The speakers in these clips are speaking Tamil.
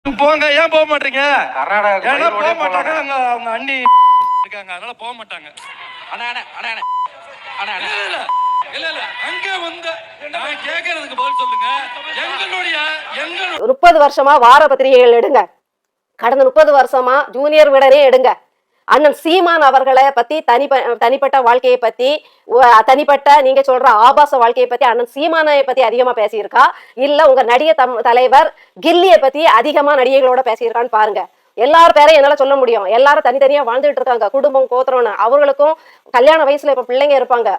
போங்க, ஏன் போக மாட்டீங்க? கர்நாடகா ஏன்னா போக மாட்டாங்க, அவங்க அண்ணி இருக்காங்க, அதனால போக மாட்டாங்க. இல்ல அங்க வந்து நான் கேக்குறதுக்கு பதில் சொல்லுங்க. எங்களுடைய 30 வருஷமா வார பத்திரிகைகள் எடுங்க, கடந்த 30 வருஷமா ஜூனியர் விடனே எடுங்க. அண்ணன் சீமான் அவர்களை பத்தி தனிப்பட்ட வாழ்க்கையை பத்தி, தனிப்பட்ட நீங்க சொல்ற ஆபாச வாழ்க்கையை பத்தி அண்ணன் சீமானை பத்தி அதிகமா பேசியிருக்கா, இல்ல உங்க நடிகை தலைவர் கில்லியை பத்தி அதிகமா நடிகைகளோட பேசியிருக்கான்னு பாருங்க. எல்லாரும் பேரையும் என்னால சொல்ல முடியும். எல்லாரும் தனித்தனியா வாழ்ந்துட்டு இருக்காங்க, குடும்பம் கோத்திரம்னு. அவர்களுக்கும் கல்யாண வயசுல இப்ப பிள்ளைங்க இருப்பாங்க.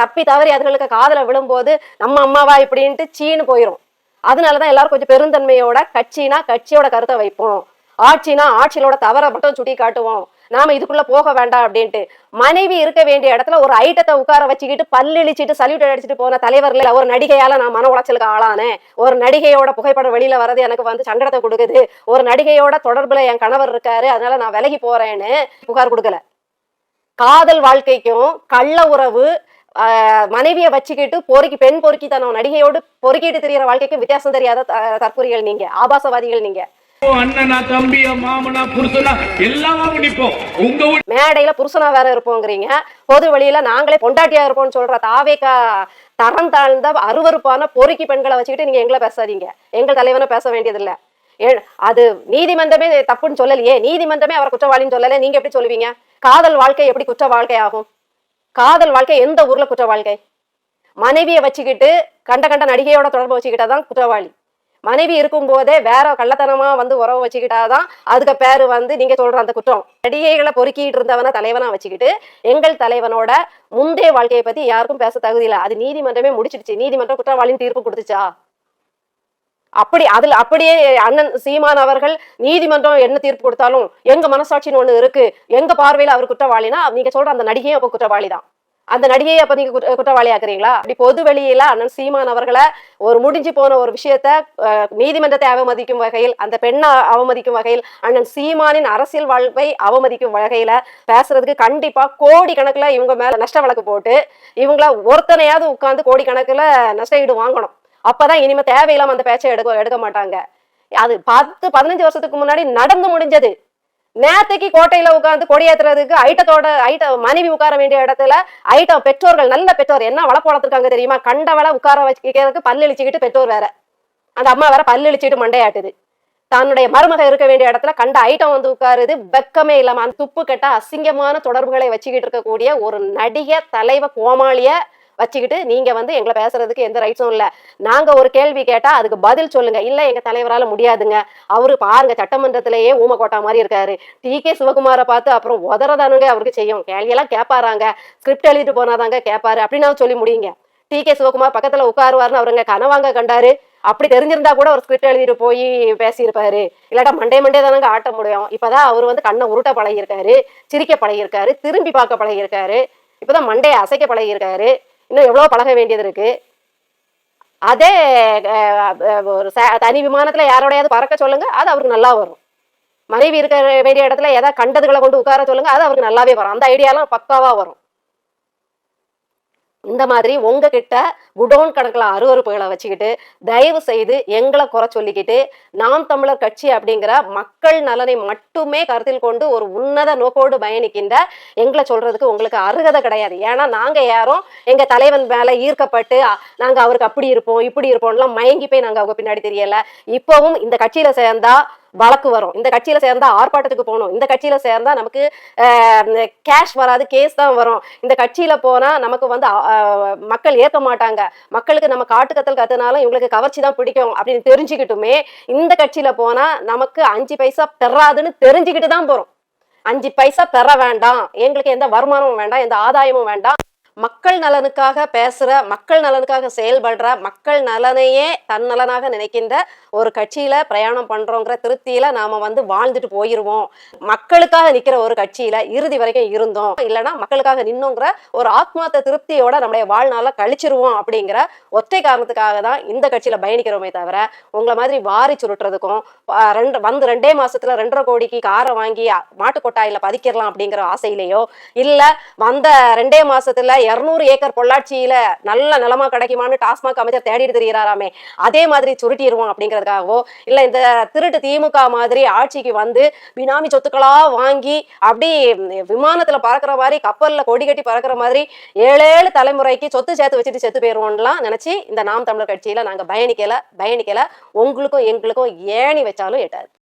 தப்பி தவறி அதுகளுக்கு காதல விழும்போது நம்ம அம்மாவா இப்படின்ட்டு சீனு போயிரும். அதனாலதான் எல்லாரும் கொஞ்சம் பெருந்தன்மையோட கட்சினா கட்சியோட கருத்தை வைப்போம், ஆட்சினா ஆட்சியோட தவறை மட்டும் சுட்டி காட்டுவோம், நாம இதுக்குள்ள போக வேண்டாம் அப்படின்ட்டு. மனைவி இருக்க வேண்டிய இடத்துல ஒரு ஐட்டத்தை உட்கார வச்சுக்கிட்டு பல்லிழிச்சிட்டு சல்யூட் அடிச்சுட்டு போன தலைவர்ல ஒரு நடிகையால நான் மன உளைச்சலுக்கு ஆளானேன். ஒரு நடிகையோட புகைப்படம் வெளியில வர்றது எனக்கு வந்து சங்கடத்தை கொடுக்குது, ஒரு நடிகையோட தொடர்புல என் கணவர் இருக்காரு அதனால நான் விலகி போறேன்னு புகார் கொடுக்கல. காதல் வாழ்க்கைக்கும் கள்ள உறவு, மனைவியை வச்சுக்கிட்டு பெண் பொறுக்கி தன்னோட நடிகையோடு பொறுக்கிட்டு தெரியற வாழ்க்கைக்கும் வித்தியாசம் தெரியாத தற்கொலைகள் நீங்க, ஆபாசவாதிகள் நீங்க. மேடையில புருஷனா வேற இருப்போங்கிறீங்க, பொது வழியில நாங்களே பொண்டாட்டியா இருப்போம்னு சொல்ற தாவேக்கா தரம் தாழ்ந்த அருவருப்பான பொறுக்கி பெண்களை வச்சுக்கிட்டு நீங்க எங்களை பேசாதீங்க. எங்கள் தலைவனை பேச வேண்டியதில்லை. அது நீதிமன்றமே தப்புன்னு சொல்லலையே, நீதிமன்றமே அவர் குற்றவாளின்னு சொல்லல, நீங்க எப்படி சொல்லுவீங்க? காதல் வாழ்க்கை எப்படி குற்ற வாழ்க்கை ஆகும்? காதல் வாழ்க்கை எந்த ஊர்ல குற்ற வாழ்க்கை? மனைவியை வச்சுக்கிட்டு கண்ட நடிகையோட தொடர்பு வச்சுக்கிட்டாதான் குற்றவாளி. மனைவி இருக்கும் போதே வேற கள்ளத்தனமா வந்து உறவு வச்சுக்கிட்டாதான் அதுக்கு பேரு வந்து நீங்க சொல்ற அந்த குற்றம். நடிகைகளை பொறுக்கிட்டு இருந்தவன தலைவனா வச்சுக்கிட்டு எங்கள் தலைவனோட முந்தைய வாழ்க்கையை பத்தி யாருக்கும் பேச தகுதி இல்லை. அது நீதிமன்றமே முடிச்சிடுச்சு. நீதிமன்றம் குற்றவாளின்னு தீர்ப்பு கொடுத்துச்சா? அப்படியே அண்ணன் சீமான் அவர்கள் நீதிமன்றம் என்ன தீர்ப்பு கொடுத்தாலும் எங்க மனசாட்சின்னு ஒண்ணு இருக்கு, எங்க பார்வையில அவர் குற்றவாளினா நீங்க சொல்ற அந்த நடிகையும் அப்ப குற்றவாளி தான். அந்த நடிகையை அப்ப நீங்க குற்றவாளி ஆக்குறீங்களா? அப்படி பொது வெளியில அண்ணன் சீமான் அவர்களை ஒரு முடிஞ்சு போன ஒரு விஷயத்த நீதிமன்றத்தை அவமதிக்கும் வகையில், அந்த பெண்ணை அவமதிக்கும் வகையில், அண்ணன் சீமானின் அரசியல் வாழ்வை அவமதிக்கும் வகையில பேசுறதுக்கு கண்டிப்பா கோடி கணக்குல இவங்க மேல நஷ்ட வழக்கு போட்டு இவங்கள ஒருத்தனையாவது உட்கார்ந்து கோடி கணக்குல நஷ்ட ஈடு வாங்கணும். அப்பதான் இனிமே தேவையில்லாம அந்த பேச்சை எடுக்க மாட்டாங்க. அது 10-15 வருஷத்துக்கு முன்னாடி நடந்து முடிஞ்சது. நேத்தைக்கு கோட்டையில உட்கார்ந்து கொடியேற்றுறதுக்கு மனைவி உட்கார வேண்டிய இடத்துல பெற்றோர்கள், நல்ல பெற்றோர் என்ன வளர்ப்பு வளர்த்துருக்காங்க தெரியுமா? கண்டவளை உட்கார வச்சுக்கிறதுக்கு பல்லெழிச்சுக்கிட்டு பெற்றோர் வேற, அந்த அம்மா வேற பல்லெழிச்சுட்டு மண்டையாட்டுது. தன்னுடைய மருமக இருக்க வேண்டிய இடத்துல கண்ட ஐட்டம் வந்து உட்காருது, வெக்கமே இல்லாம. அந்த துப்பு கட்ட அசிங்கமான தொடர்புகளை வச்சுக்கிட்டு இருக்கக்கூடிய ஒரு நடிகை தலைவ கோமாளிய வச்சுக்கிட்டு நீங்க வந்து எங்களை பேசுறதுக்கு எந்த ரைட்ஸும் இல்லை. நாங்க ஒரு கேள்வி கேட்டா அதுக்கு பதில் சொல்லுங்க. இல்ல எங்க தலைவரால முடியாதுங்க, அவரு பாருங்க சட்டமன்றத்திலேயே ஊமக்கோட்டா மாதிரி இருக்காரு, TK சிவகுமாரை பார்த்து அப்புறம் உதறதானுங்க அவருக்கு செய்யும், கேள்வியெல்லாம் கேட்பாராங்க, ஸ்கிரிப்ட் எழுதிட்டு போனாதாங்க கேட்பாரு அப்படின்னு சொல்லி முடியுங்க. TK சிவகுமார் பக்கத்துல உட்காருவாருன்னு அவருங்க கனவாங்க கண்டாரு. அப்படி தெரிஞ்சிருந்தா கூட ஒரு ஸ்கிரிப்ட் எழுதிட்டு போய் பேசியிருப்பாரு. இல்லாட்டா மண்டே தானங்க ஆட்ட முடியும். இப்பதான் அவர் வந்து கண்ணை உருட்ட பழகியிருக்காரு, சிரிக்க பழகியிருக்காரு, திரும்பி பார்க்க பழகியிருக்காரு, இப்பதான் மண்டையை அசைக்க பழகியிருக்காரு. இன்னும் எவ்வளவு பழக வேண்டியது இருக்கு. அதே ஒரு தனி விமானத்துல யாரோடையாவது பறக்க சொல்லுங்க, அது அவருக்கு நல்லா வரும். மனைவி இருக்க வேண்டிய இடத்துல ஏதாவது கண்டதுகளை கொண்டு உட்கார சொல்லுங்க, அது அவருக்கு நல்லாவே வரும். அந்த ஐடியாலாம் பக்காவா வரும். இந்த மாதிரி உங்ககிட்ட குடோன் கணக்கில் அருவறுப்புகளை வச்சுக்கிட்டு தயவு செய்து எங்களை குறை சொல்லிக்கிட்டு நாம் தமிழர் கட்சி அப்படிங்கிற மக்கள் நலனை மட்டுமே கருத்தில் கொண்டு ஒரு உன்னத நோக்கோடு பயணிக்கின்ற எங்களை சொல்றதுக்கு உங்களுக்கு அருகதை கிடையாது. ஏன்னா நாங்க யாரும் எங்க தலைவன் மேல ஈர்க்கப்பட்டு நாங்க அவருக்கு அப்படி இருப்போம் இப்படி இருப்போம்லாம் மயங்கி போய் நாங்க அவங்க பின்னாடி தெரியல. இப்பவும் இந்த கட்சியில சேர்ந்தா வழக்கு வரும், இந்த கட்சியில சேர்ந்தா ஆர்ப்பாட்டத்துக்கு போகணும், இந்த கட்சியில சேர்ந்தா நமக்கு கேஷ் வராது, கேஸ் தான் வரும், இந்த கட்சியில போனா நமக்கு வந்து மக்கள் ஏற்க மாட்டாங்க, மக்களுக்கு நம்ம காட்டுக்கத்தல் கத்துனாலும் இவங்களுக்கு கவர்ச்சி தான் பிடிக்கும் அப்படின்னு தெரிஞ்சுக்கிட்டுமே இந்த கட்சியில போனா நமக்கு 5 பைசா பெறாதுன்னு தெரிஞ்சுக்கிட்டு தான் போறோம். 5 பைசா பெற வேண்டாம், எங்களுக்கு எந்த வருமானமும் வேண்டாம், எந்த ஆதாயமும் வேண்டாம், மக்கள் நலனுக்காக பேசுற, மக்கள் நலனுக்காக செயல்படுற, மக்கள் நலனையே தன் நலனாக நினைக்கின்ற ஒரு கட்சியில பிரயாணம் பண்றோங்கிற திருப்தியில நாம வந்து வாழ்ந்துட்டு போயிருவோம். மக்களுக்காக நிக்கிற ஒரு கட்சியில இறுதி வரைக்கும் இருந்தோம், இல்லைன்னா மக்களுக்காக நின்னோங்கிற ஒரு ஆத்மார்த்த திருப்தியோட நம்முடைய வாழ்நாள கழிச்சிருவோம் அப்படிங்கிற ஒற்றை காரணத்துக்காக தான் இந்த கட்சியில பயணிக்கிறோமே தவிர உங்களை மாதிரி வாரி சுருட்டுறதுக்கும் வந்து 2 மாசத்துல 2.5 கோடிக்கு காரை வாங்கி மாட்டு கொட்டாயில பதிக்கிடலாம் அப்படிங்கிற ஆசையிலேயோ, இல்ல வந்த 2 மாசத்துல 200 ஏக்கர் பொள்ளாச்சியில நல்ல நிலமா கிடைக்குமான்னு டாஸ்மாக் அமைச்சர் தேடிட்டு தெரிகிறாராமே, அதே மாதிரி சுருட்டிடுவோம் அப்படிங்கிறதுக்காகவோ, இல்ல இந்த திருட்டு திமுக மாதிரி ஆட்சிக்கு வந்து பினாமி சொத்துக்களா வாங்கி அப்படி விமானத்துல பறக்கிற மாதிரி, கப்பல்ல கொடி கட்டி பறக்கிற மாதிரி 7 தலைமுறைக்கு சொத்து சேர்த்து வச்சுட்டு செத்து போயிருவோம்லாம் நினைச்சு இந்த நாம் தமிழர் கட்சியில நாங்க பயணிக்கல. உங்களுக்கும் எங்களுக்கும் ஏணி வச்சாலும் எட்டாது.